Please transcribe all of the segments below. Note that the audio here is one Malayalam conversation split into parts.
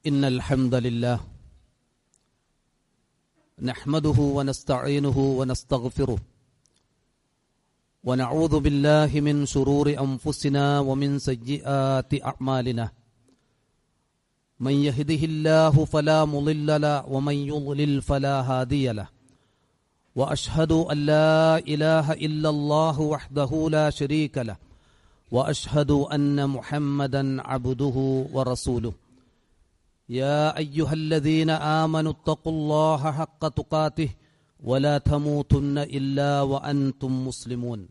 إن الحمد لله نحمده ونستعينه ونستغفره ونعوذ بالله من شرور أنفسنا ومن سيئات أعمالنا من يهده الله فلا مضل له ومن يضلل فلا هادي له وأشهد أن لا إله إلا الله وحده لا شريك له وأشهد أن محمدا عبده ورسوله يا أيها الذين آمنوا اتقوا الله حق تقاته ولا تموتن إلا وأنتم مسلمون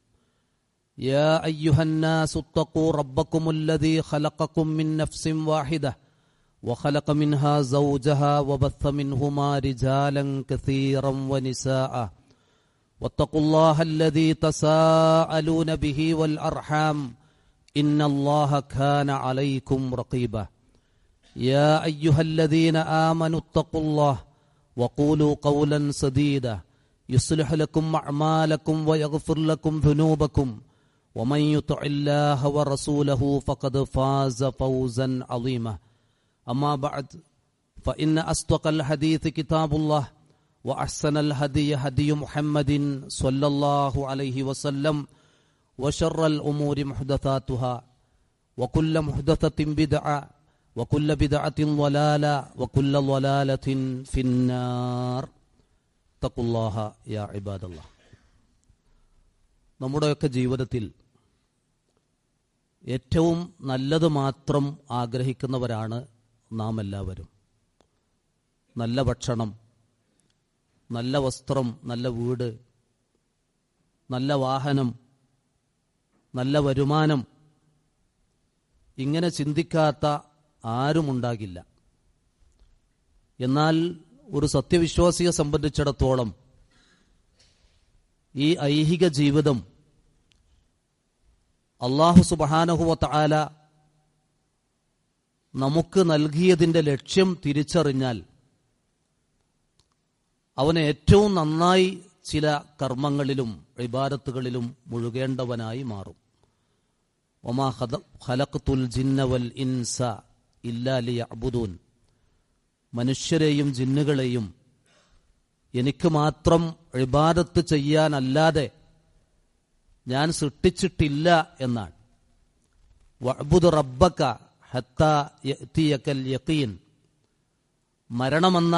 يا أيها الناس اتقوا ربكم الذي خلقكم من نفس واحدة وخلق منها زوجها وبث منهما رجالا كثيرا ونساء واتقوا الله الذي تساءلون به والأرحام إن الله كان عليكم رقيبا يا أيها الذين آمنوا اتقوا الله وقولوا قولا سديدا يصلح لكم أعمالكم ويغفر لكم ذنوبكم ومن يطع الله ورسوله فقد فاز فوزا عظيما أما بعد فإن أصدق الحديث كتاب الله وأحسن الهدي هدي محمد صلى الله عليه وسلم وشر الأمور محدثاتها وكل محدثة بدعة وكل بدعة ضلالة وكل ضلالة في النار اتقوا الله يا عباد الله. നമ്മുടെയൊക്കെ ജീവിതത്തിൽ ഏറ്റവും നല്ലത് മാത്രം ആഗ്രഹിക്കുന്നവരാണ് നാം എല്ലാവരും. നല്ല ഭക്ഷണം, നല്ല വസ്ത്രം, നല്ല വീട്, നല്ല വാഹനം, നല്ല വരുമാനം, ഇങ്ങനെ ചിന്തിക്കാത്ത ആരുമുണ്ടാകില്ല. എന്നാൽ ഒരു സത്യവിശ്വാസിയെ സംബന്ധിച്ചിടത്തോളം ഈ ഐഹിക ജീവിതം അല്ലാഹു സുബ്ഹാനഹു വ തആല നമുക്ക് നൽകിയതിൻ്റെ ലക്ഷ്യം തിരിച്ചറിഞ്ഞാൽ അവന് ഏറ്റവും നന്നായി ചില കർമ്മങ്ങളിലും ഇബാദത്തുകളിലും മുഴുകേണ്ടവനായി മാറും. വമാ ഖലഖ്തുൽ ജിന്ന വൽ ഇൻസ ഇല്ലാ ലിയഅ്ബുദൂൻ, മനുഷ്യരെയും ജിന്നുകളെയും എനിക്ക് മാത്രം ഇബാദത്ത് ചെയ്യാനല്ലാതെ ഞാൻ സൃഷ്ടിച്ചിട്ടില്ല എന്നാണ്. വഅ്ബുദ് റബ്ബക ഹത്താ യഅ്തിയകൽ യഖീൻ, മരണമെന്ന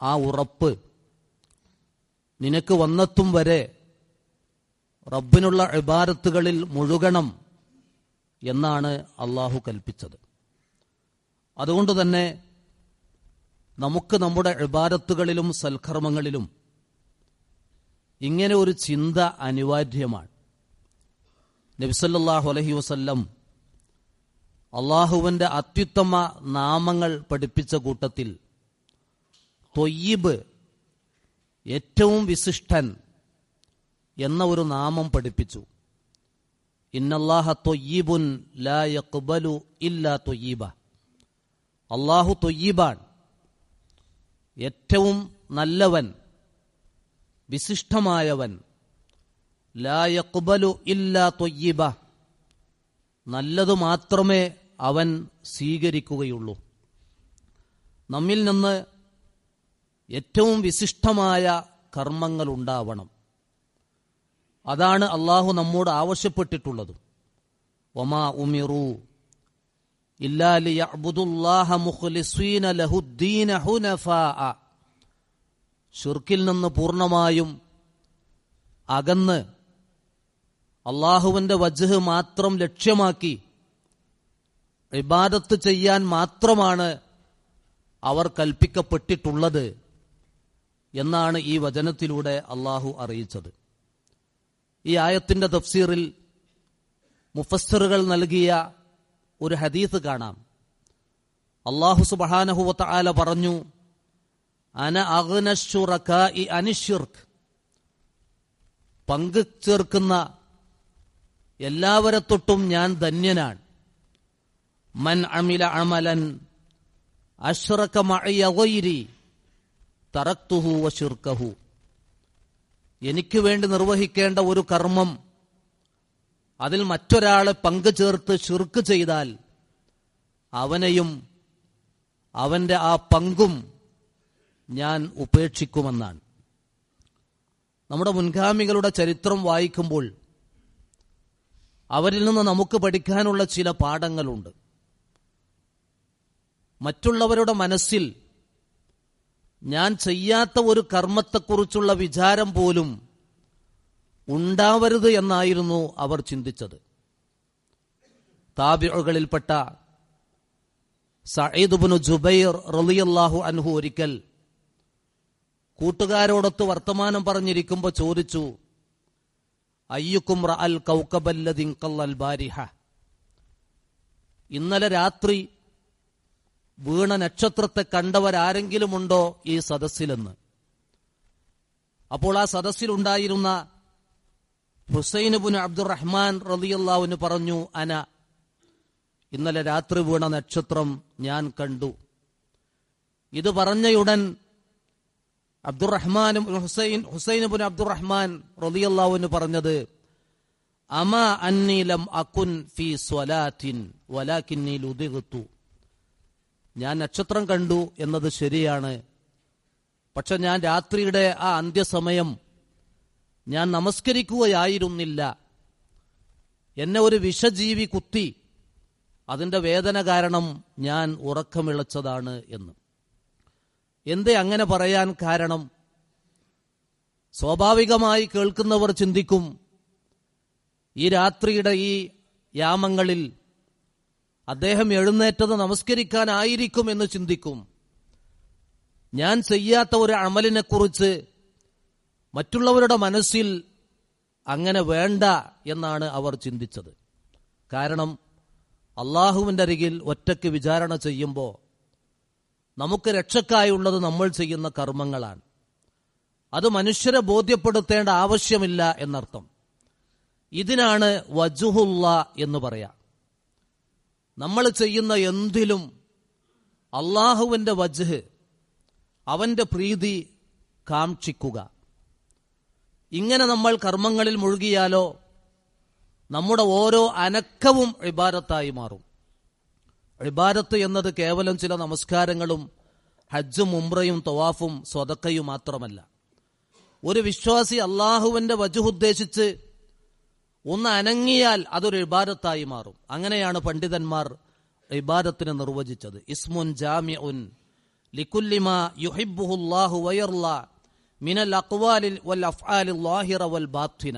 ആ ഉറപ്പ് നിനക്ക് വന്നെത്തും വരെ റബ്ബിനുള്ള ഇബാദത്തുകളിൽ മുഴുകണം എന്നാണ് അള്ളാഹു കൽപ്പിച്ചത്. അതുകൊണ്ട് തന്നെ നമുക്ക് നമ്മുടെ ഇബാദത്തുകളിലും സൽക്കർമ്മങ്ങളിലും ഇങ്ങനെ ഒരു ചിന്ത അനിവാര്യമാണ്. നബി സല്ലല്ലാഹു അലൈഹി വസല്ലം അള്ളാഹുവിൻ്റെ അത്യുത്തമ നാമങ്ങൾ പഠിപ്പിച്ച കൂട്ടത്തിൽ ത്വയ്യിബ്, ഏറ്റവും വിശിഷ്ടൻ എന്ന ഒരു നാമം പഠിപ്പിച്ചു. ഇന്നല്ലാഹ ത്വയ്യിബുൻ ലാ യഖ്ബലു ഇല്ലാ ത്വയ്യിബ, അള്ളാഹു ത്വയ്യിബാൻ, ഏറ്റവും നല്ലവൻ, വിശിഷ്ടമായവൻ. ലാ യഖ്ബലു ഇല്ലാ ത്വയ്യിബ, നല്ലതു മാത്രമേ അവൻ സ്വീകരിക്കുകയുള്ളൂ. നമ്മിൽ നിന്ന് ഏറ്റവും വിശിഷ്ടമായ കർമ്മങ്ങൾ ഉണ്ടാവണം. അതാണ് അള്ളാഹു നമ്മോട് ആവശ്യപ്പെട്ടിട്ടുള്ളത്. വമാ ഉമിറു ഇല്ലാ ലിയഅ്ബുദുല്ലാഹ മുഖ്ലിസീന ലഹുദ്ദീന ഹുനഫാഅ, ശിർക്കിൽ നിന്ന് പൂർണ്ണമായും അകന്ന് അള്ളാഹുവിൻ്റെ വജ്ഹ് മാത്രം ലക്ഷ്യമാക്കി ഇബാദത്ത് ചെയ്യാൻ മാത്രമാണ് അവർ കൽപ്പിക്കപ്പെട്ടിട്ടുള്ളത് എന്നാണ് ഈ വചനത്തിലൂടെ അള്ളാഹു അറിയിച്ചത്. ഈ ആയത്തിന്റെ തഫ്സീറിൽ മുഫസ്സിറുകൾ നൽകിയ ഒരു ഹദീസ് കാണാം. അല്ലാഹു സുബ്ഹാനഹു വ തആല പറഞ്ഞു, അന അഗ്ന ശുറകാഇ അനിശ്ശിർക്ക്, പങ്കു ചേർക്കുന്ന എല്ലാവരെ തൊട്ടും ഞാൻ ധന്യനാണ്. മൻ അമില അമലൻ അശ്റക മഅയ ഗൈരി തറക്തുഹു വ ശിർക്കഹു, എനിക്ക് വേണ്ടി നിർവഹിക്കേണ്ട ഒരു കർമ്മം അതിൽ മറ്റൊരാളെ പങ്കു ചേർത്ത് ശിർക്ക് ചെയ്താൽ അവനെയും അവന്റെ ആ പങ്കും ഞാൻ ഉപേക്ഷിക്കുമെന്നാണ്. നമ്മുടെ മുൻഗാമികളുടെ ചരിത്രം വായിക്കുമ്പോൾ അവരിൽ നിന്ന് നമുക്ക് പഠിക്കാനുള്ള ചില പാഠങ്ങളുണ്ട്. മറ്റുള്ളവരുടെ മനസ്സിൽ ഞാൻ ചെയ്യാത്ത ഒരു കർമ്മത്തെക്കുറിച്ചുള്ള വിചാരം പോലും ഉണ്ടാവരുത് എന്നായിരുന്നു അവർ ചിന്തിച്ചത്. താബിഉകളിൽപ്പെട്ട സഈദ് ഇബ്നു ജുബൈർ റളിയല്ലാഹു അൻഹു ഒരിക്കൽ കൂട്ടുകാരോടൊത്ത് വർത്തമാനം പറഞ്ഞിരിക്കുമ്പോൾ ചോദിച്ചു, അയ്യുക്കും റഅൽ കൗകബല്ലദി ഖല്ലൽ ബാരിഹ, ഇന്നലെ രാത്രി വീണ നക്ഷത്രത്തെ കണ്ടവരാരെങ്കിലുമുണ്ടോ ഈ സദസ്സിലെന്ന്. അപ്പോൾ ആ സദസ്സിലുണ്ടായിരുന്ന ഹുസൈൻ ഇബ്നു അബ്ദുറഹ്മാൻ റളിയല്ലാഹു പറഞ്ഞു, അന, ഇന്നലെ രാത്രി വീണ നക്ഷത്രം ഞാൻ കണ്ടു. ഇത് പറഞ്ഞയുടൻ ഹുസൈൻ ഇബ്നു അബ്ദുറഹ്മാൻ റളിയല്ലാഹു പറഞ്ഞത്, അമാ അന്നി ലം അകുൻ ഫീ സ്വലാത്തിൻ വലാകിന്നി ലുദിഗ്തു, ഞാൻ നക്ഷത്രം കണ്ടു എന്നത് ശരിയാണ്, പക്ഷെ ഞാൻ രാത്രിയുടെ ആ അന്ത്യസമയം ഞാൻ നമസ്കരിക്കുകയായിരുന്നില്ല. എന്നെ ഒരു വിഷജീവി കുത്തി, അതിന്റെ വേദന കാരണം ഞാൻ ഉറക്കമിളച്ചതാണ് എന്ന്. എന്തേ അങ്ങനെ പറയാൻ കാരണം? സ്വാഭാവികമായി കേൾക്കുന്നവർ ചിന്തിക്കും, ഈ രാത്രിയുടെ ഈ യാമങ്ങളിൽ അദ്ദേഹം എഴുന്നേറ്റത് നമസ്കരിക്കാനായിരിക്കും എന്ന് ചിന്തിക്കും. ഞാൻ ചെയ്യാത്ത ഒരു അമലിനെക്കുറിച്ച് മറ്റുള്ളവരുടെ മനസ്സിൽ അങ്ങനെ വേണ്ട എന്നാണ് അവർ ചിന്തിച്ചത്. കാരണം അള്ളാഹുവിൻ്റെ അരികിൽ ഒറ്റയ്ക്ക് വിചാരണ ചെയ്യുമ്പോൾ നമുക്ക് രക്ഷക്കായുള്ളത് നമ്മൾ ചെയ്യുന്ന കർമ്മങ്ങളാണ്. അത് മനുഷ്യരെ ബോധ്യപ്പെടുത്തേണ്ട ആവശ്യമില്ല എന്നർത്ഥം. ഇതിനാണ് വജ്ഹുല്ല എന്ന് പറയാം. നമ്മൾ ചെയ്യുന്ന എന്തിലും അള്ളാഹുവിൻ്റെ വജ്ഹ്, അവന്റെ പ്രീതി കാക്ഷിക്കുക. ഇങ്ങനെ നമ്മൾ കർമ്മങ്ങളിൽ മുഴുകിയാലോ നമ്മുടെ ഓരോ അനക്കവും ഇബാദത്തായി മാറും. ഇബാദത്ത് എന്നത് കേവലം ചില നമസ്കാരങ്ങളും ഹജ്ജും ഉംറയും തവാഫും സ്വതക്കയും മാത്രമല്ല. ഒരു വിശ്വാസി അള്ളാഹുവിന്റെ വജ്ഹ് ഉദ്ദേശിച്ച് ഒന്ന് അനങ്ങിയാൽ അതൊരു ഇബാദത്തായി മാറും. അങ്ങനെയാണ് പണ്ഡിതന്മാർ ഇബാദത്തിനെ നിർവചിച്ചത്. ഇസ്മുൻ ജാമിഉൻ ലികുല്ലി മാ യുഹിബ്ബുഹുല്ലാഹു വയർലാ മിനൽ അഖ്വാലിൽ വൽ അഫ്ആലിൽ ളാഹിറ വൽ ബാത്തിന,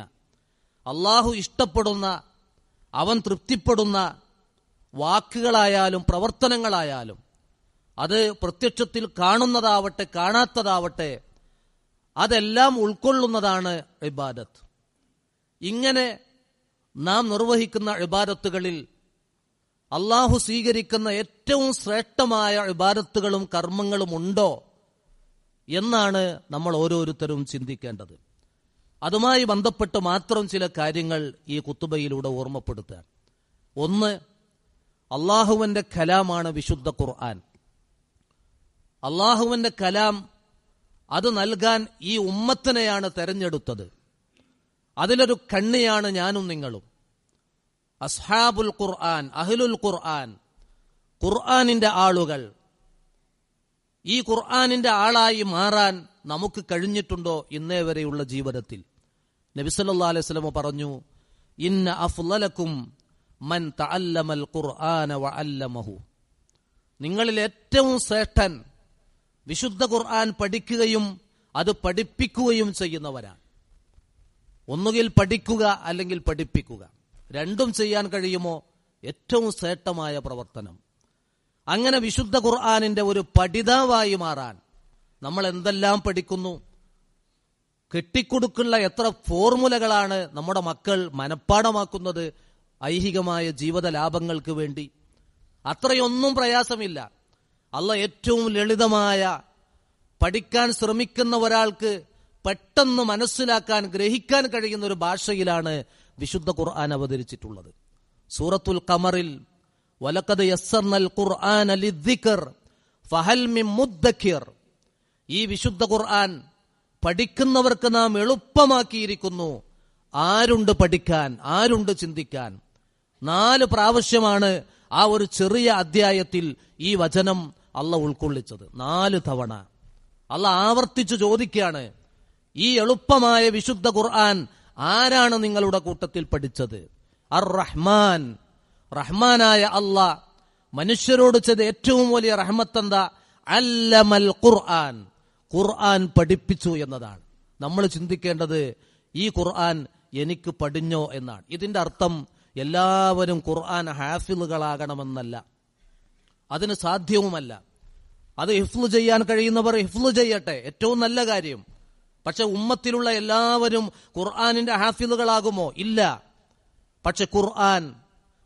അള്ളാഹു ഇഷ്ടപ്പെടുന്ന, അവൻ തൃപ്തിപ്പെടുന്ന വാക്കുകളായാലും പ്രവർത്തനങ്ങളായാലും, അത് പ്രത്യക്ഷത്തിൽ കാണുന്നതാവട്ടെ കാണാത്തതാവട്ടെ, അതെല്ലാം ഉൾക്കൊള്ളുന്നതാണ് ഇബാദത്ത്. ഇങ്ങനെ നാം നിർവഹിക്കുന്ന ഇബാദത്തുകളിൽ അള്ളാഹു സ്വീകരിക്കുന്ന ഏറ്റവും ശ്രേഷ്ഠമായ ഇബാദത്തുകളും കർമ്മങ്ങളും ഉണ്ടോ എന്നാണ് നമ്മൾ ഓരോരുത്തരും ചിന്തിക്കേണ്ടത്. അതുമായി ബന്ധപ്പെട്ട് മാത്രം ചില കാര്യങ്ങൾ ഈ ഖുതുബയിലൂടെ ഓർമ്മപ്പെടുത്താൻ. ഒന്ന്, അള്ളാഹുവിന്റെ കലാമാണ് വിശുദ്ധ ഖുർആൻ. അള്ളാഹുവിന്റെ കലാം അത് നൽകാൻ ഈ ഉമ്മത്തിനെയാണ് തെരഞ്ഞെടുത്തത്. അതിലൊരു കണ്ണിയാണ് ഞാനും നിങ്ങളും. അസ്ഹാബുൽ ഖുർആൻ, അഹ്ലുൽ ഖുർആൻ, ഖുർആനിന്റെ ആളുകൾ. ഈ ഖുർആനിന്റെ ആളായി മാറാൻ നമുക്ക് കഴിഞ്ഞിട്ടുണ്ടോ ഇന്നേ വരെയുള്ള ജീവിതത്തിൽ? നബി സല്ലല്ലാഹു അലൈഹി വസല്ലം പറഞ്ഞു, ഇന്ന അഫ്ളലക്കും മൻ തഅല്ലമൽ ഖുർആന വഅല്ലമഹു, നിങ്ങളിൽ ഏറ്റവും ശ്രേഷ്ഠൻ വിശുദ്ധ ഖുർആൻ പഠിക്കുകയും അത് പഠിപ്പിക്കുകയും ചെയ്യുന്നവരാണ്. ഒന്നുകിൽ പഠിക്കുക അല്ലെങ്കിൽ പഠിപ്പിക്കുക, രണ്ടും ചെയ്യാൻ കഴിയുമോ? ഏറ്റവും ശ്രേഷ്ഠമായ പ്രവർത്തനം. അങ്ങനെ വിശുദ്ധ ഖുർആനിന്റെ ഒരു പഠിതാവായി മാറാൻ നമ്മൾ എന്തെല്ലാം പഠിക്കുന്നു? കെട്ടിക്കൊടുക്കുള്ള എത്ര ഫോർമുലകളാണ് നമ്മുടെ മക്കൾ മനഃപ്പാടമാക്കുന്നത് ഐഹികമായ ജീവിത ലാഭങ്ങൾക്ക് വേണ്ടി. അത്രയൊന്നും പ്രയാസമില്ല. അള്ളാഹ് ഏറ്റവും ലളിതമായ, പഠിക്കാൻ ശ്രമിക്കുന്ന ഒരാൾക്ക് പെട്ടെന്ന് മനസ്സിലാക്കാൻ, ഗ്രഹിക്കാൻ കഴിയുന്ന ഒരു ഭാഷയിലാണ് വിശുദ്ധ ഖുർആൻ അവതരിച്ചിട്ടുള്ളത്. സൂറത്തുൽ ഖമറിൽ വലഖദ് യസ്സർനൽ ഖുർആന ലിദ്ദിക്ർ ഫഹൽ മിൻ മുദ്ദക്കിർ, ഈ വിശുദ്ധ ഖുർആൻ പഠിക്കുന്നവർക്ക് നാം എളുപ്പമാക്കിയിരിക്കുന്നു. ആരുണ്ട് പഠിക്കാൻ, ആരുണ്ട് ചിന്തിക്കാൻ? 4 പ്രാവശ്യമാണ് ആ ഒരു ചെറിയ അധ്യായത്തിൽ ഈ വചനം അള്ള ഉൾക്കൊള്ളിച്ചത്. 4 തവണ അള്ള ആവർത്തിച്ചു ചോദിക്കുകയാണ്, ഈ എളുപ്പമായ വിശുദ്ധ ഖുർആൻ ആരാണ് നിങ്ങളുടെ കൂട്ടത്തിൽ പഠിച്ചത്? അർ റഹ്മാൻ, റഹ്മാനായ അള്ളാ മനുഷ്യരോട് ചെയ്ത ഏറ്റവും വലിയ റഹ്മത്ത് എന്താ? അല്ലമൽ ഖുർആൻ, ഖുർആൻ പഠിപ്പിച്ചു എന്നതാണ്. നമ്മൾ ചിന്തിക്കേണ്ടത് ഈ ഖുർആൻ എനിക്ക് പഠിഞ്ഞോ എന്നാണ്. ഇതിന്റെ അർത്ഥം എല്ലാവരും ഖുർആൻ ഹാഫിളുകളാകണമെന്നല്ല, അതിന് സാധ്യവുമല്ല. അത് ഹിഫ്ള് ചെയ്യാൻ കഴിയുന്നവർ ഹിഫ്ള് ചെയ്യട്ടെ, ഏറ്റവും നല്ല കാര്യം. പക്ഷെ ഉമ്മത്തിലുള്ള എല്ലാവരും ഖുർആനിന്റെ ഹാഫിളുകളാകുമോ? ഇല്ല. പക്ഷെ ഖുർആൻ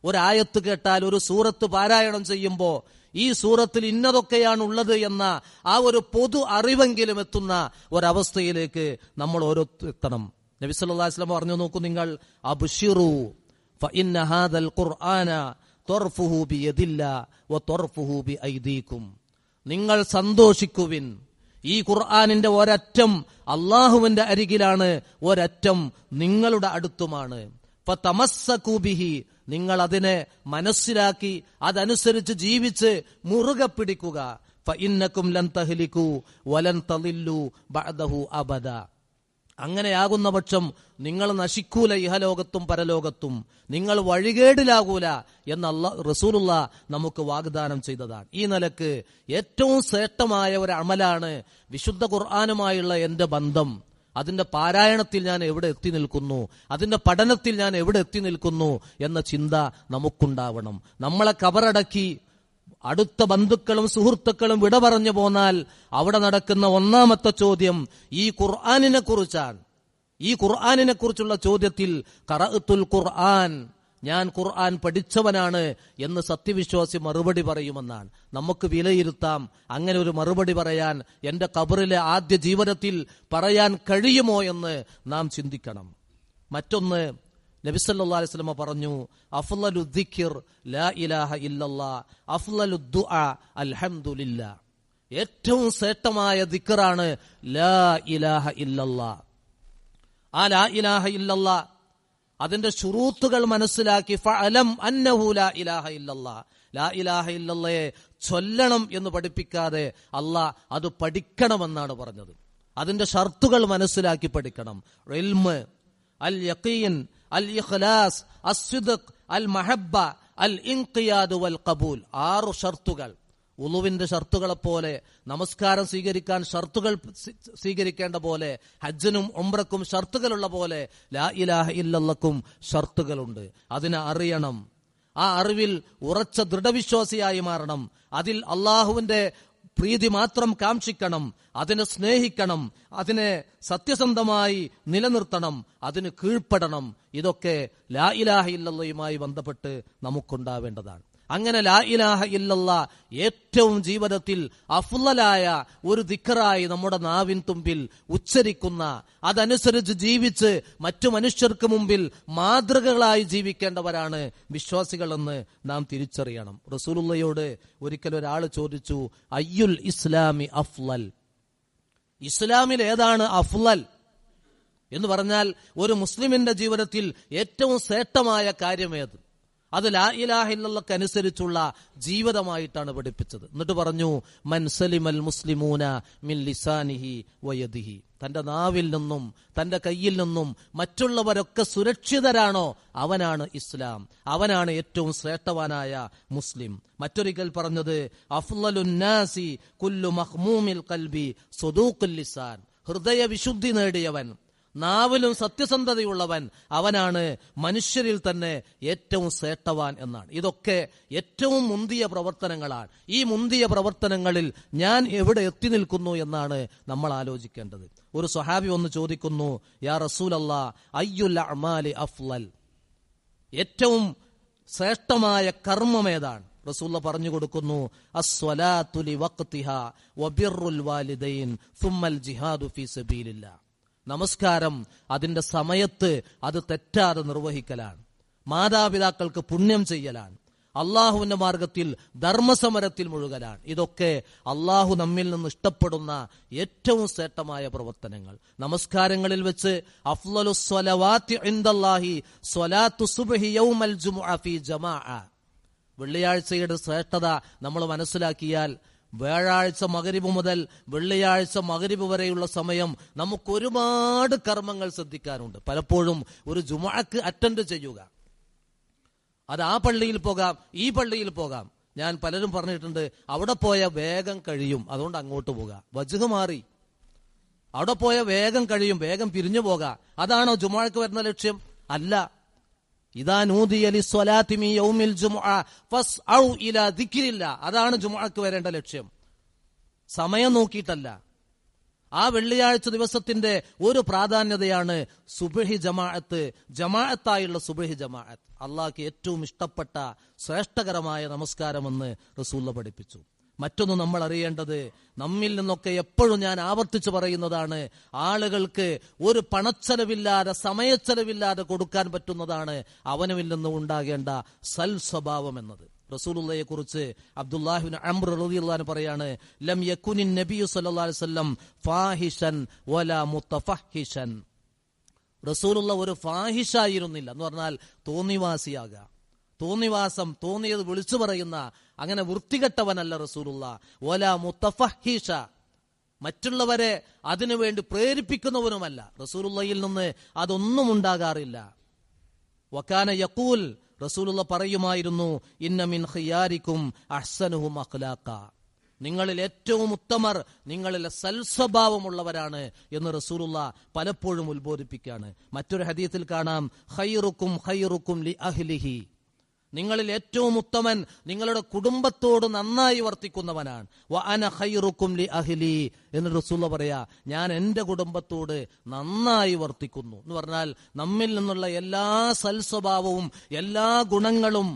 ഒരായത്ത് കേട്ടാൽ, ഒരു സൂറത്ത് പാരായണം ചെയ്യുമ്പോൾ ഈ സൂറത്തിൽ ഇന്നതൊക്കെയാണ് ഉള്ളത് എന്ന ആ ഒരു പൊതു അറിവെങ്കിലും എത്തുന്ന ഒരവസ്ഥയിലേക്ക് നമ്മൾ ഓരോരുത്തരും എത്തണം. നബി സല്ലല്ലാഹു അലൈഹി വസല്ലം പറഞ്ഞു, നോക്കൂ നിങ്ങൾ, അബ്ശിറൂ ഫഇന്ന ഹാദൽ ഖുർആന തർഫുഹു ബിയദില്ലാ വതർഫുഹു ബിഐദീകും, നിങ്ങൾ സന്തോഷിക്കുവിൻ, ഈ ഖുർആനിന്റെ ഒരറ്റം അള്ളാഹുവിന്റെ അരികിലാണ്, ഒരറ്റം നിങ്ങളുടെ അടുത്തുമാണ്. ഫതമസ്സകൂ ബിഹി, നിങ്ങൾ അതിനെ മനസ്സിലാക്കി അതനുസരിച്ച് ജീവിച്ച് മുറുകെ പിടിക്കുക. ഫഇന്നകും ലൻ തഹ്ലികൂ വലൻ തളില്ലൂ ബഅദഹു അബദ, അങ്ങനെയാകുന്ന പക്ഷം നിങ്ങൾ നശിക്കൂല ഇഹലോകത്തും പരലോകത്തും, നിങ്ങൾ വഴികേടിലാകൂല എന്ന് റസൂലുള്ള നമുക്ക് വാഗ്ദാനം ചെയ്തതാണ്. ഈ നിലക്ക് ഏറ്റവും ശ്രേഷ്ഠമായ ഒരു അമലാണ് വിശുദ്ധ ഖുർആനുമായുള്ള എന്റെ ബന്ധം. അതിന്റെ പാരായണത്തിൽ ഞാൻ എവിടെ എത്തി നിൽക്കുന്നു, അതിന്റെ പഠനത്തിൽ ഞാൻ എവിടെ എത്തി നിൽക്കുന്നു എന്ന ചിന്ത നമുക്കുണ്ടാവണം. നമ്മളെ കബറടക്കി അടുത്ത ബന്ധുക്കളും സുഹൃത്തുക്കളും വിട പറഞ്ഞു പോന്നാൽ അവിടെ നടക്കുന്ന ഒന്നാമത്തെ ചോദ്യം ഈ ഖുർആനിനെ കുറിച്ചാണ്. ഈ ഖുർആനിനെ കുറിച്ചുള്ള ചോദ്യത്തിൽ ഖറഅത്തുൽ ഖുർആൻ, ഞാൻ ഖുർആൻ പഠിച്ചവനാണ് എന്ന് സത്യവിശ്വാസി മറുപടി പറയുമെന്നാണ്. നമുക്ക് വിലയിരുത്താം, അങ്ങനെ ഒരു മറുപടി പറയാൻ എന്റെ ഖബറിലെ ആദ്യ ജീവിതത്തിൽ പറയാൻ കഴിയുമോ എന്ന് നാം ചിന്തിക്കണം. മറ്റൊന്ന്, നബി സല്ലല്ലാഹു അലൈഹി വസല്ലം പറഞ്ഞു, അഫ്ളലു ദിക്ർ ലാ ഇലാഹ ഇല്ലല്ലാഹ് അഫ്ളലു ദുആ അൽഹംദുലില്ലാ, ഏറ്റവും ശ്രേഷ്ഠമായ ദിക്റാണ് ലാ ഇലാഹ ഇല്ലല്ലാഹ്. ആ ലാ ഇലാഹ ഇല്ലല്ലാഹ് അതിന്റെ ശുറൂത്തുകൾ മനസ്സിലാക്കി, ഫഅലം അന്നഹു ലാ ഇലാഹ ഇല്ലല്ലാഹ്, ലാ ഇലാഹ ഇല്ലല്ലയെ ചൊല്ലണം എന്ന് പഠിപ്പിക്കാതെ അല്ലാഹ് അത് പഠിക്കണമെന്നാണ് പറഞ്ഞത്. അതിന്റെ ഷർത്തുകൾ മനസ്സിലാക്കി പഠിക്കണം. ഇൽമ്, അൽ യഖീൻ, അൽ ഇഖ്ലാസ്, അസ്ദിഖ്, അൽ മഹബ്ബ, അൽ ഇൻഖിയാദ് വൽ ഖബൂൽ, 6 ഷർത്തുകൾ. ഉളുവിന്റെ ഷർത്തുകളെ പോലെ, നമസ്കാരം സ്വീകരിക്കാൻ ഷർത്തുകൾ സ്വീകരിക്കേണ്ട പോലെ, ഹജ്ജിനും ഉംറക്കും ഷർത്തുകളുള്ള പോലെ ലാ ഇലാഹ ഇല്ലല്ലക്കും ഷർത്തുകളുണ്ട്. അതിനെ അറിയണം. ആ അറിവിൽ ഉറച്ച ദൃഢവിശ്വാസിയായി മാറണം. അതിൽ അള്ളാഹുവിന്റെ പ്രീതി മാത്രം കാംക്ഷിക്കണം, അതിനെ സ്നേഹിക്കണം, അതിനെ സത്യസന്ധമായി നിലനിർത്തണം, അതിന് കീഴ്പ്പെടണം. ഇതൊക്കെ ലാ ഇലാഹ ഇല്ലല്ലയുമായി ബന്ധപ്പെട്ട് നമുക്കുണ്ടാവേണ്ടതാണ്. അങ്ങനെ ലാ ഇലാഹ ഇല്ലല്ലാഹ് ഏറ്റവും ജീവിതത്തിൽ അഫ്ളലായ ഒരു ദിക്റായി നമ്മുടെ നാവിൻ തുമ്പിൽ ഉച്ചരിക്കുന്ന, അതനുസരിച്ച് ജീവിച്ച് മറ്റു മനുഷ്യർക്ക് മുമ്പിൽ മാതൃകകളായി ജീവിക്കേണ്ടവരാണ് വിശ്വാസികളെന്ന് നാം തിരിച്ചറിയണം. റസൂലുള്ളയോട് ഒരിക്കൽ ഒരാൾ ചോദിച്ചു, അയ്യുൽ ഇസ്ലാമി അഫ്ളൽ, ഇസ്ലാമിൽ ഏതാണ് അഫ്ളൽ എന്ന് പറഞ്ഞാൽ ഒരു മുസ്ലിമിന്റെ ജീവിതത്തിൽ ഏറ്റവും ശ്രേഷ്ഠമായ കാര്യമേത്? അത് ലാ ഇലാഹ ഇല്ലല്ലാഹ് അനുസരിച്ചുള്ള ജീവിതമായിട്ടാണ് പഠിപ്പിച്ചത്. എന്നിട്ട് പറഞ്ഞു, മൻ സലിമൽ മുസ്ലിമൂന മിൻ ലിസാനിഹി വയദിഹി, തന്റെ നാവിൽ നിന്നും തന്റെ കയ്യിൽ നിന്നും മറ്റുള്ളവരൊക്കെ സുരക്ഷിതരാണോ അവനാണ് ഇസ്ലാം, അവനാണ് ഏറ്റവും ശ്രേഷ്ഠവാനായ മുസ്ലിം. മറ്റൊരിക്കൽ പറഞ്ഞത്, അഫ്ളലുൻ നാസി കുല്ലു മഖ്മൂമിൽ ഖൽബി സുദൂഖുൽ ലിസാൻ, ഹൃദയ വിശുദ്ധി നേടിയവൻ, നാവിലും സത്യസന്ധതയുള്ളവൻ, അവനാണ് മനുഷ്യരിൽ തന്നെ ഏറ്റവും ശ്രേഷ്ഠവാൻ എന്നാണ്. ഇതൊക്കെ ഏറ്റവും മുന്തിയ പ്രവർത്തനങ്ങളാണ്. ഈ മുന്തിയ പ്രവർത്തനങ്ങളിൽ ഞാൻ എവിടെ എത്തി നിൽക്കുന്നു എന്നാണ് നമ്മൾ ആലോചിക്കേണ്ടത്. ഒരു സ്വഹാബി ഒന്ന് ചോദിക്കുന്നു, യാ റസൂലല്ലാഹ് അയ്യുൽ അഅമാലി അഫ്ളൽ, ഏറ്റവും ശ്രേഷ്ഠമായ കർമ്മം ഏതാണ്? റസൂലുള്ള പറഞ്ഞു കൊടുക്കുന്നു, അസ്വലാത്തു ലിവഖ്തിഹാ വബിർറുൽ വാലിദൈൻ സുമ്മൽ ജിഹാദു ഫീ സബീലില്ലാഹ്, നമസ്കാരം അതിന്റെ സമയത്ത് അത് തെറ്റാതെ നിർവഹിക്കലാണ്, മാതാപിതാക്കൾക്ക് പുണ്യം ചെയ്യലാണ്, അള്ളാഹുവിന്റെ മാർഗത്തിൽ ധർമ്മസമരത്തിൽ മുഴുകലാണ്. ഇതൊക്കെ അള്ളാഹു നമ്മിൽ നിന്ന് ഇഷ്ടപ്പെടുന്ന ഏറ്റവും ശ്രേഷ്ഠമായ പ്രവർത്തനങ്ങൾ. നമസ്കാരങ്ങളിൽ വെച്ച് അഫ്ളലുസ് സ്വലവാത്തി ഇൻദല്ലാഹി സ്വലാത്തു സുബ്ഹി യൗമൽ ജുമുഅ ഫീ ജമാഅ, വെള്ളിയാഴ്ചയുടെ ശ്രേഷ്ഠത നമ്മൾ മനസ്സിലാക്കിയാൽ വ്യാഴാഴ്ച മഗ്രിബ് മുതൽ വെള്ളിയാഴ്ച മഗ്രിബ് വരെയുള്ള സമയം നമുക്ക് ഒരുപാട് കർമ്മങ്ങൾ ശ്രദ്ധിക്കാനുണ്ട്. പലപ്പോഴും ഒരു ജുമുഅക്ക് അറ്റൻഡ് ചെയ്യുക, അത് ആ പള്ളിയിൽ പോകാം, ഈ പള്ളിയിൽ പോകാം. ഞാൻ പലരും പറഞ്ഞിട്ടുണ്ട്, അവിടെ പോയ വേഗം കഴിയും, അതുകൊണ്ട് അങ്ങോട്ട് പോകാം. വജ്ഹ് മാറി, അവിടെ പോയ വേഗം കഴിയും, വേഗം പിരിഞ്ഞു പോകാം. അതാണോ ജുമുഅക്ക് വരുന്ന ലക്ഷ്യം? അല്ല. ഇദാ നൂദിയ ലിസ്സലാത്തി മിൻ യൗമിൽ ജുമുഅ ഫസ്ഔ ഇലാ ദിക്രില്ലാ, അതാണ് ജുമുഅക്ക് വരേണ്ട ലക്ഷ്യം. സമയം നോക്കിയിട്ടല്ല. ആ വെള്ളിയാഴ്ച ദിവസത്തിന്റെ ഒരു പ്രാധാന്യതയാണ് സുബ്ഹി ജമാഅത്ത്, ജമാഅത്തായുള്ള സുബ്ഹി ജമാഅത്ത്. അള്ളാഹ്ക്ക് ഏറ്റവും ഇഷ്ടപ്പെട്ട ശ്രേഷ്ഠകരമായ നമസ്കാരമെന്ന് റസൂലുള്ള പഠിപ്പിച്ചു. മറ്റൊന്ന് നമ്മൾ അറിയേണ്ടത്, നമ്മിൽ നിന്നൊക്കെ എപ്പോഴും ഞാൻ ആവർത്തിച്ചു പറയുന്നതാണ്, ആളുകൾക്ക് ഒരു പണച്ചെലവില്ലാതെ സമയച്ചെലവില്ലാതെ കൊടുക്കാൻ പറ്റുന്നതാണ് അവനവിൽ നിന്ന് ഉണ്ടാകേണ്ട സൽ സ്വഭാവം എന്നത്. റസൂലുള്ളയെ കുറിച്ച് അബ്ദുല്ലാഹി ഇബ്നു അംർ റളിയല്ലാഹു അൻഹു പറയാണ്, ലം യകുനിൻ നബിയു സല്ലല്ലാഹു അലൈഹി വസല്ലം ഫാഹിഷൻ വലാ മുതഫഹിഷൻ. റസൂലുള്ള ഒരു ഫാഹിഷായിരുന്നില്ല എന്ന് പറഞ്ഞാൽ തോന്നിവാസിയാകുക, തോന്നിവാസം, തോന്നിയത് വിളിച്ചു പറയുന്ന അങ്ങനെ വൃത്തികെട്ടവനല്ല റസൂലുള്ള. വലാ മുതഫഹിഷ, മറ്റുള്ളവരെ അതിനുവേണ്ടി പ്രേരിപ്പിക്കുന്നവനുമല്ല. റസൂലുള്ളയിൽ നിന്ന് അതൊന്നും ഉണ്ടാകാറില്ല. വകാന യഖൂൽ, റസൂലുള്ള പറയുമായിരുന്നു, ഇന്ന മിൻ ഖിയാരിക്കും അഹ്സനുഹും അഖ്ലാഖ, നിങ്ങളിൽ ഏറ്റവും ഉത്തമർ നിങ്ങളിൽ സൽസ്വഭാവമുള്ളവരാണ് എന്ന് റസൂലുള്ള പലപ്പോഴും ഉത്ബോധിപ്പിക്കുകയാണ്. മറ്റൊരു ഹദീസിൽ കാണാം, ഖൈറുക്കും ഖൈറുക്കും ലി അഹ്ലിഹി, നിങ്ങളിൽ ഏറ്റവും ഉത്തമൻ നിങ്ങളുടെ കുടുംബത്തോട് നന്നായി വർത്തിക്കുന്നവനാണ്. വ അന ഖൈറുക്കും ലി അഹ്ലി എന്ന് റസൂലുള്ള പറയാ, ഞാൻ എന്റെ കുടുംബത്തോട് നന്നായി വർത്തിക്കുന്നു എന്ന് പറഞ്ഞാൽ നമ്മിൽ നിന്നുള്ള എല്ലാ സൽസ്വഭാവവും എല്ലാ ഗുണങ്ങളും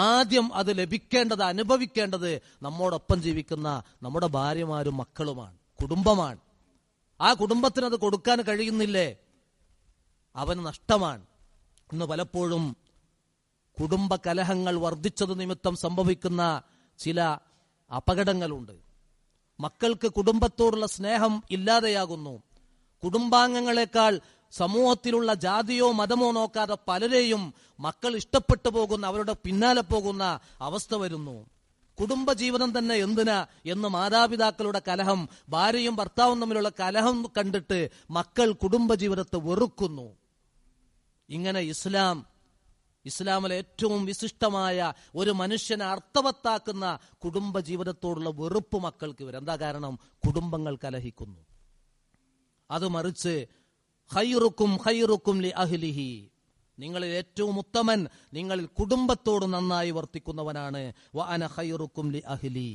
ആദ്യം അത് ലഭിക്കേണ്ടത്, അനുഭവിക്കേണ്ടത് നമ്മോടൊപ്പം ജീവിക്കുന്ന നമ്മുടെ ഭാര്യമാരും മക്കളുമാണ്, കുടുംബമാണ്. ആ കുടുംബത്തിന് അത് കൊടുക്കാൻ കഴിയുന്നില്ലേ, അവന് നഷ്ടമാണ്. ഇന്ന് പലപ്പോഴും കുടുംബ കലഹങ്ങൾ വർദ്ധിച്ചത് നിമിത്തം സംഭവിക്കുന്ന ചില അപകടങ്ങളുണ്ട്. മക്കൾക്ക് കുടുംബത്തോടുള്ള സ്നേഹം ഇല്ലാതെയാകുന്നു. കുടുംബാംഗങ്ങളെക്കാൾ സമൂഹത്തിലുള്ള ജാതിയോ മതമോ നോക്കാതെ പലരെയും മക്കൾ ഇഷ്ടപ്പെട്ടു പോകുന്ന, അവരുടെ പിന്നാലെ പോകുന്ന അവസ്ഥ വരുന്നു. കുടുംബജീവിതം തന്നെ എന്തിനാ എന്ന് മാതാപിതാക്കളുടെ കലഹം, ഭാര്യയും ഭർത്താവും തമ്മിലുള്ള കലഹം കണ്ടിട്ട് മക്കൾ കുടുംബജീവിതത്തെ വെറുക്കുന്നു. ഇങ്ങനെ ഇസ്ലാമിലെ ഏറ്റവും വിശിഷ്ടമായ ഒരു മനുഷ്യനെ അർത്ഥവത്താക്കുന്ന കുടുംബജീവിതത്തോടുള്ള വെറുപ്പ് മക്കൾക്ക് വരും. എന്താ കാരണം? കുടുംബങ്ങൾ കലഹിക്കുന്നു. അത് മറിച്ച് ഖൈറുക്കും ഖൈറുക്കും ലി അഹ്ലിഹി, നിങ്ങളിൽ ഏറ്റവും ഉത്തമൻ നിങ്ങളിൽ കുടുംബത്തോട് നന്നായി വർത്തിക്കുന്നവനാണ്. വ അന ഖൈറുക്കും ലി അഹ്ലി,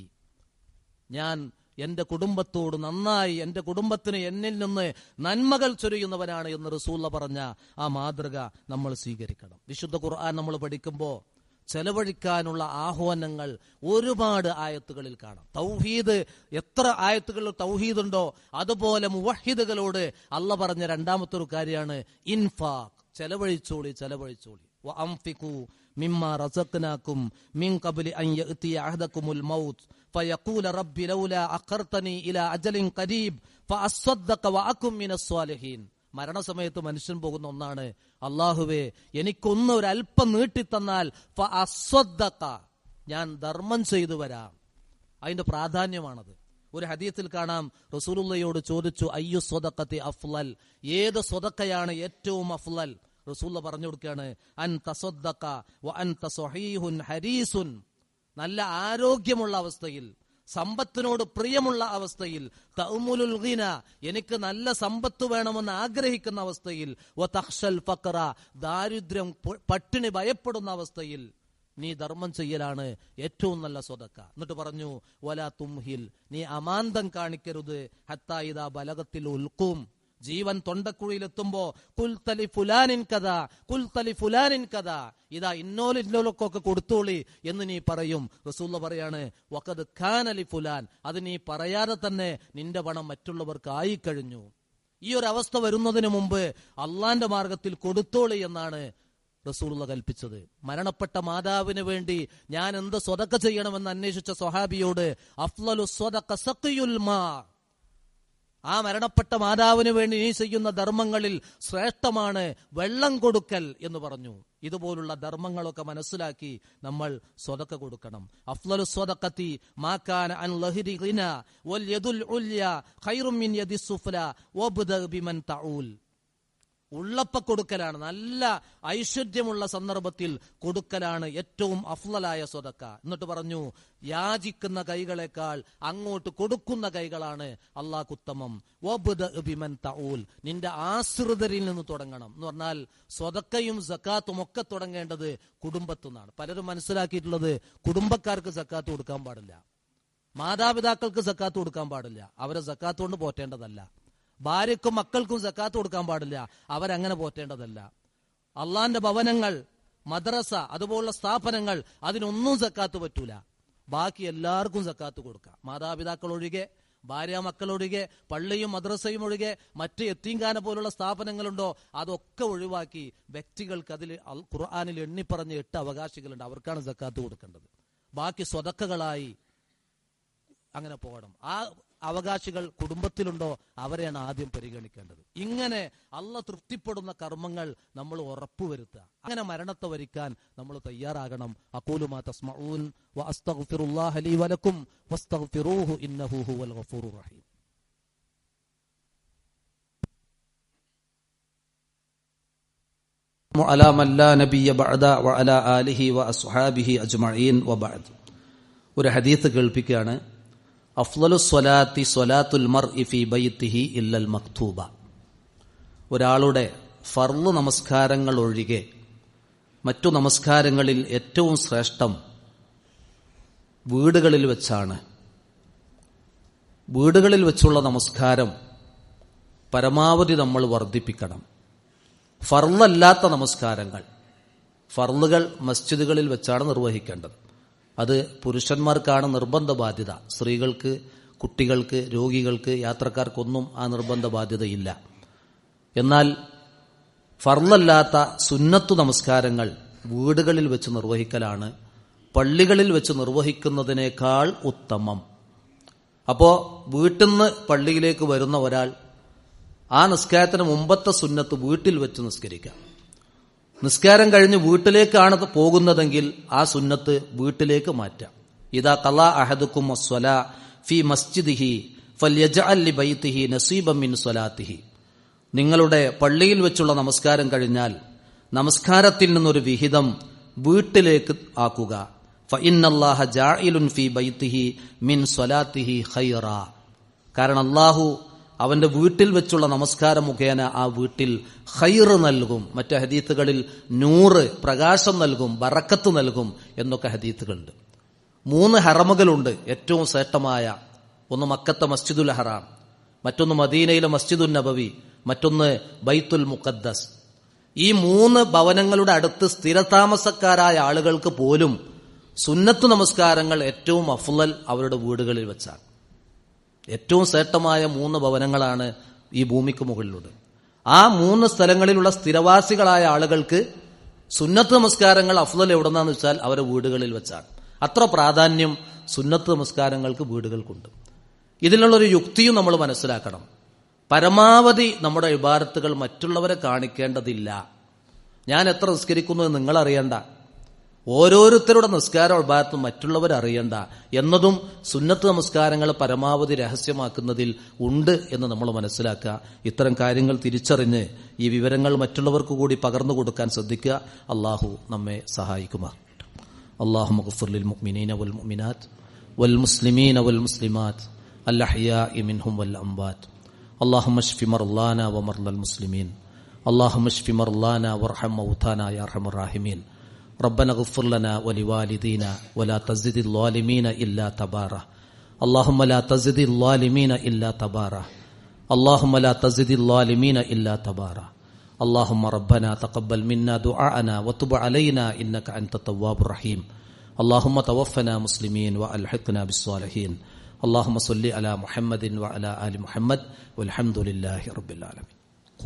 ഞാൻ എന്റെ കുടുംബത്തോട് നന്നായി, എന്റെ കുടുംബത്തിന് എന്നിൽ നിന്ന് നന്മകൾ ചൊരിയുന്നവനാണ് എന്ന് റസൂലുള്ള പറഞ്ഞ ആ മാതൃക നമ്മൾ സ്വീകരിക്കണം. വിശുദ്ധ ഖുർആൻ നമ്മൾ പഠിക്കുമ്പോൾ ചെലവഴിക്കാനുള്ള ആഹ്വാനങ്ങൾ ഒരുപാട് ആയത്തുകളിൽ കാണാം. തൗഹീദ്, എത്ര ആയത്തുകളിൽ തൗഹീദ് ഉണ്ടോ അതുപോലെ മുവഹിദുകളോട് അള്ള പറഞ്ഞ രണ്ടാമത്തെ ഒരു കാര്യമാണ് ഇൻഫാഖ്, ചെലവഴിച്ചോളി. വഅൻഫിഖൂ മിമ്മാ റസഖ്നാകും മിൻ ഖബ്ലി അൻ യഅതിയ അഹദകുമുൽ മൗത്ത് ഫയഖൂല റബ്ബി ലൗലാ അഖർതനി ഇലാ അജലിൻ ഖരീബ് ഫഅസ്സദ്ദഖ വഅകും മിനസ് സ്വാലിഹീൻ. മരണസമയത്ത് മനുഷ്യൻ പോകുന്ന ഒന്നാണ്, അല്ലാഹുവേ എനിക്കൊന്ന് ഒരല്പം നീട്ടിത്തന്നാൽ ഫഅസ്സദ്ദഖ, ഞാൻ ധർമ്മം ചെയ്തു വരാം. അതിന്റെ പ്രാധാന്യമാണത്. ഒരു ഹദീസിൽ കാണാം, റസൂലുള്ളയോട് ചോദിച്ചു, അയ്യു സ്വദഖത്തി അഫ്ളൽ, ഏത് സ്വദഖയാണ് ഏറ്റവും അഫ്ളൽ? റസൂലുള്ള പറഞ്ഞു കൊടുക്കുകയാണ്, അൻ തസദ്ദഖ വ അൻത സ്വഹീഹുൻ ഹരീസുൻ, നല്ല ആരോഗ്യമുള്ള അവസ്ഥയിൽ, സമ്പത്തിനോട് പ്രിയമുള്ള അവസ്ഥയിൽ, തഅമുലുൽ ഗിന, എനിക്ക് നല്ല സമ്പത്ത് വേണമെന്ന് ആഗ്രഹിക്കുന്ന അവസ്ഥയിൽ, വ തഖ്ശൽ ഫഖറ, ദാരിദ്ര്യം പട്ടിണി ഭയപ്പെടുന്ന അവസ്ഥയിൽ നീ ധർമ്മം ചെയ്യലാണ് ഏറ്റവും നല്ല സ്വദഖ. എന്നിട്ട് പറഞ്ഞു, വലാ തുംഹിൽ, നീ അമാന്തം കാണിക്കരുത്, ഹത്താ ഇദാ ബലഗത്തിൽ ഉൽഖൂം, ജീവൻ തൊണ്ടക്കുഴിയിലെത്തുമ്പോ കുൽതലി ഫുലാനിൻ കഥാ കുൽതലി ഫുലാനിൻ കഥാ, ഇതാ ഇന്നോലിന്നോലൊക്കെ കൊടുത്തോളി എന്ന് നീ പറയും. റസൂലുള്ള പറയാണ്, വഖദ് ഖാനലി ഫുലാൻ, അത് നീ പറയാതെ തന്നെ നിന്റെ പണം മറ്റുള്ളവർക്ക് ആയിക്കഴിഞ്ഞു. ഈ ഒരു അവസ്ഥ വരുന്നതിന് മുമ്പ് അള്ളാന്റെ മാർഗത്തിൽ കൊടുത്തോളി എന്നാണ് റസൂലുള്ള കൽപ്പിച്ചത്. മരണപ്പെട്ട മാതാവിന് വേണ്ടി ഞാൻ എന്ത് സ്വദഖ ചെയ്യണമെന്ന് അന്വേഷിച്ച സ്വഹാബിയോട് അഫ്ളലു സ്വദഖ സഖിയുൽ മാ, ആ മരണപ്പെട്ട മാതാവിന് വേണ്ടി നീ ചെയ്യുന്ന ധർമ്മങ്ങളിൽ ശ്രേഷ്ഠമാണ് വെള്ളം കൊടുക്കൽ എന്ന് പറഞ്ഞു. ഇതുപോലുള്ള ധർമ്മങ്ങളൊക്കെ മനസ്സിലാക്കി നമ്മൾ സ്വതക്ക കൊടുക്കണം. അഫ്ളലു സ്വദഖത്തി മാ കാന അൻ ലഹരി ഗിന വൽ യദുൽ ഉല്യ ഖൈറും മിൻ യദിസ് സുഫ്ല വബ്ദ ബിമൻ തഊൽ. ഉള്ളപ്പ കൊടുക്കലാണ്, നല്ല ഐശ്വര്യമുള്ള സന്ദർഭത്തിൽ കൊടുക്കലാണ് ഏറ്റവും അഫ്ളലായ സ്വതക്ക. എന്നിട്ട് പറഞ്ഞു, യാചിക്കുന്ന കൈകളെക്കാൾ അങ്ങോട്ട് കൊടുക്കുന്ന കൈകളാണ് അല്ലാഹുത്തമം. വബ്ദ ബിമൻ തഊൽ, നിന്റെ ആശ്രിതരിൽ നിന്ന് തുടങ്ങണം എന്ന് പറഞ്ഞാൽ സ്വതക്കയും സക്കാത്തും ഒക്കെ തുടങ്ങേണ്ടത് കുടുംബത്തുനിന്നാണ്. പലരും മനസ്സിലാക്കിയിട്ടുള്ളത് കുടുംബക്കാർക്ക് സക്കാത്ത് കൊടുക്കാൻ പാടില്ല, മാതാപിതാക്കൾക്ക് സക്കാത്ത് കൊടുക്കാൻ പാടില്ല, അവരെ സക്കാത്ത് കൊണ്ട് പോറ്റേണ്ടതല്ല. ഭാര്യക്കും മക്കൾക്കും സക്കാത്ത് കൊടുക്കാൻ പാടില്ല, അവരങ്ങനെ പോറ്റേണ്ടതല്ല. അള്ളാന്റെ ഭവനങ്ങൾ, മദ്രസ, അതുപോലുള്ള സ്ഥാപനങ്ങൾ, അതിനൊന്നും സക്കാത്ത് പറ്റൂല. ബാക്കി എല്ലാവർക്കും സക്കാത്ത് കൊടുക്കാം. മാതാപിതാക്കൾ ഒഴികെ, ഭാര്യ മക്കളൊഴികെ, പള്ളിയും മദ്രസയും ഒഴികെ മറ്റ് യത്തീംഖാന പോലുള്ള സ്ഥാപനങ്ങളുണ്ടോ അതൊക്കെ ഒഴിവാക്കി വ്യക്തികൾക്ക് അതിൽ ഖുർആനിൽ എണ്ണിപ്പറഞ്ഞ 8 അവകാശികളുണ്ട്, അവർക്കാണ് സക്കാത്ത് കൊടുക്കേണ്ടത്. ബാക്കി സ്വതക്കകളായി അങ്ങനെ പോകണം. ആ അവകാശികൾ കുടുംബത്തിലുണ്ടോ അവരെയാണ് ആദ്യം പരിഗണിക്കേണ്ടത്. ഇങ്ങനെ അള്ളാഹ് തൃപ്തിപ്പെടുന്ന കർമ്മങ്ങൾ നമ്മൾ ഉറപ്പുവരുത്തുക. അങ്ങനെ മരണത്തെ വരിക്കാൻ നമ്മൾ തയ്യാറാകണം. അഖൂലു മാ തസ്മഊൻ വ അസ്തഗ്ഫിറുല്ലാഹ ലീ വലക്കും വസ്തഗ്ഫിറൂഹു ഇന്നഹു ഹുവൽ ഗഫൂറുർ റഹീം. അലാ മൻ ലാ നബിയ ബഅദ വ അലാ ആലിഹി വ അസ്ഹാബിഹി അജ്മഈൻ വ ബഅദ്. ഒരു ഹദീസ് കേൾപ്പിക്കുകയാണ്. അഫ്ളലു സ്വലാത്തി സ്വലാത്തുൽ മർഇ ഫീ ബൈത്തിഹി ഇല്ലൽ മക്തൂബ. ഒരാളുടെ ഫർള് നമസ്കാരങ്ങൾ ഒഴികെ മറ്റു നമസ്കാരങ്ങളിൽ ഏറ്റവും ശ്രേഷ്ഠം വീടുകളിൽ വെച്ചാണ്. വീടുകളിൽ വെച്ചുള്ള നമസ്കാരം പരമാവധി നമ്മൾ വർദ്ധിപ്പിക്കണം. ഫർളല്ലാത്ത നമസ്കാരങ്ങൾ, ഫർളുകൾ മസ്ജിദുകളിൽ വെച്ചാണ് നിർവഹിക്കേണ്ടത്. അത് പുരുഷന്മാർക്കാണ് നിർബന്ധ ബാധ്യത. സ്ത്രീകൾക്ക്, കുട്ടികൾക്ക്, രോഗികൾക്ക്, യാത്രക്കാർക്കൊന്നും ആ നിർബന്ധ ബാധ്യതയില്ല. എന്നാൽ ഫർളല്ലാത്ത സുന്നത്തു നമസ്കാരങ്ങൾ വീടുകളിൽ വെച്ച് നിർവഹിക്കലാണ് പള്ളികളിൽ വെച്ച് നിർവഹിക്കുന്നതിനേക്കാൾ ഉത്തമം. അപ്പോൾ വീട്ടിൽ നിന്ന് പള്ളിയിലേക്ക് വരുന്ന ഒരാൾ ആ നിസ്കാരത്തിന് മുമ്പത്തെ സുന്നത്ത് വീട്ടിൽ വെച്ച് നിസ്കരിക്കാം. നിസ്കാരം കഴിഞ്ഞ് വീട്ടിലേക്കാണ് പോകുന്നതെങ്കിൽ ആ സുന്നത്ത് വീട്ടിലേക്ക് മാറ്റാം. ഇദാ ഖളാ അഹദുക്കും അസ്സലാ ഫീ മസ്ജിദിഹി ഫൽയജ്അൽ ലി ബൈതിഹി നസീബൻ മിൻ സ്വലാത്തിഹി. നിങ്ങളുടെ പള്ളിയിൽ വെച്ചുള്ള നമസ്കാരം കഴിഞ്ഞാൽ നമസ്കാരത്തിൽ നിന്നൊരു വിഹിതം വീട്ടിലേക്ക് ആക്കുക. ഫഇന്നല്ലാഹ ജാഇലുൻ ഫീ ബൈതിഹി മിൻ സ്വലാത്തിഹി ഖൈറാ. കാരണം അല്ലാഹു അവന്റെ വീട്ടിൽ വെച്ചുള്ള നമസ്കാരം മുഖേന ആ വീട്ടിൽ ഖൈറ് നൽകും. മറ്റു ഹദീത്തുകളിൽ നൂറ്, പ്രകാശം നൽകും, ബറക്കത്ത് നൽകും എന്നൊക്കെ ഹദീത്തുകളുണ്ട്. 3 ഹറമുകളുണ്ട് ഏറ്റവും ശ്രേഷ്ഠമായ. ഒന്ന് മക്കത്തെ മസ്ജിദുൽ ഹറാം, മറ്റൊന്ന് മദീനയിലെ മസ്ജിദുൻ നബവി, മറ്റൊന്ന് ബൈത്തുൽ മുഖദ്ദസ്. ഈ 3 ഭവനങ്ങളുടെ അടുത്ത് സ്ഥിരതാമസക്കാരായ ആളുകൾക്ക് പോലും സുന്നത്ത് നമസ്കാരങ്ങൾ ഏറ്റവും അഫ്ളൽ അവരുടെ വീടുകളിൽ വെച്ചാണ്. ഏറ്റവും ശ്രേഷ്ഠമായ 3 ഭവനങ്ങളാണ് ഈ ഭൂമിക്ക് മുകളിലുള്ളത്. ആ 3 സ്ഥലങ്ങളിലുള്ള സ്ഥിരവാസികളായ ആളുകൾക്ക് സുന്നത്ത് നമസ്കാരങ്ങൾ അഫ്ളൽ എവിടെന്നാന്ന് വെച്ചാൽ അവരുടെ വീടുകളിൽ വെച്ചാണ്. അത്ര പ്രാധാന്യം സുന്നത്ത് നമസ്കാരങ്ങൾക്ക് വീടുകൾക്കുണ്ട്. ഇതിനുള്ളൊരു യുക്തിയും നമ്മൾ മനസ്സിലാക്കണം. പരമാവധി നമ്മുടെ ഇബാദത്തുകൾ മറ്റുള്ളവരെ കാണിക്കേണ്ടതില്ല. ഞാൻ എത്ര നിസ്കരിക്കുന്നു എന്ന് നിങ്ങൾ അറിയണ്ട, ഓരോരുത്തരുടെ നിസ്കാര ഇബാദത്തും മറ്റുള്ളവരറിയണ്ട എന്നതും സുന്നത്ത് നമസ്കാരങ്ങൾ പരമാവധി രഹസ്യമാക്കുന്നതിൽ ഉണ്ട് എന്ന് നമ്മൾ മനസ്സിലാക്കുക. ഇത്തരം കാര്യങ്ങൾ തിരിച്ചറിഞ്ഞ് ഈ വിവരങ്ങൾ മറ്റുള്ളവർക്ക് കൂടി പകർന്നു കൊടുക്കാൻ ശ്രദ്ധിക്കുക. അള്ളാഹു നമ്മെ സഹായിക്കുമാർ. അല്ലാഹുമ്മ ഗ്ഫിർ ലിൽ മുഅ്മിനീന വൽ മുഅ്മിനാത്ത് വൽ മുസ്ലിമീന വൽ മുസ്ലിമാത്ത് അൽ അഹ്യാഇ മിൻഹും വൽ അംവാത്ത്. അല്ലാഹുമ്മ ശ്ഫി മർളാനാ വ മർളൽ മുസ്ലിമീൻ. അല്ലാഹുമ്മ ശ്ഫി മർളാനാ വർഹം മൗതാനാ യാ അർഹമർ റഹീമീൻ. ربنا اغفر لنا ولوالدينا ولا تزد الظالمين إلا تبارا. اللهم لا تزد الظالمين إلا تبارا. اللهم لا تزد الظالمين إلا تبارا. اللهم ربنا تقبل منا دعاءنا وتب علينا إنك أنت التواب الرحيم. اللهم توفنا مسلمين وألحقنا بالصالحين. اللهم صل على محمد وعلى آل محمد والحمد لله رب العالمين.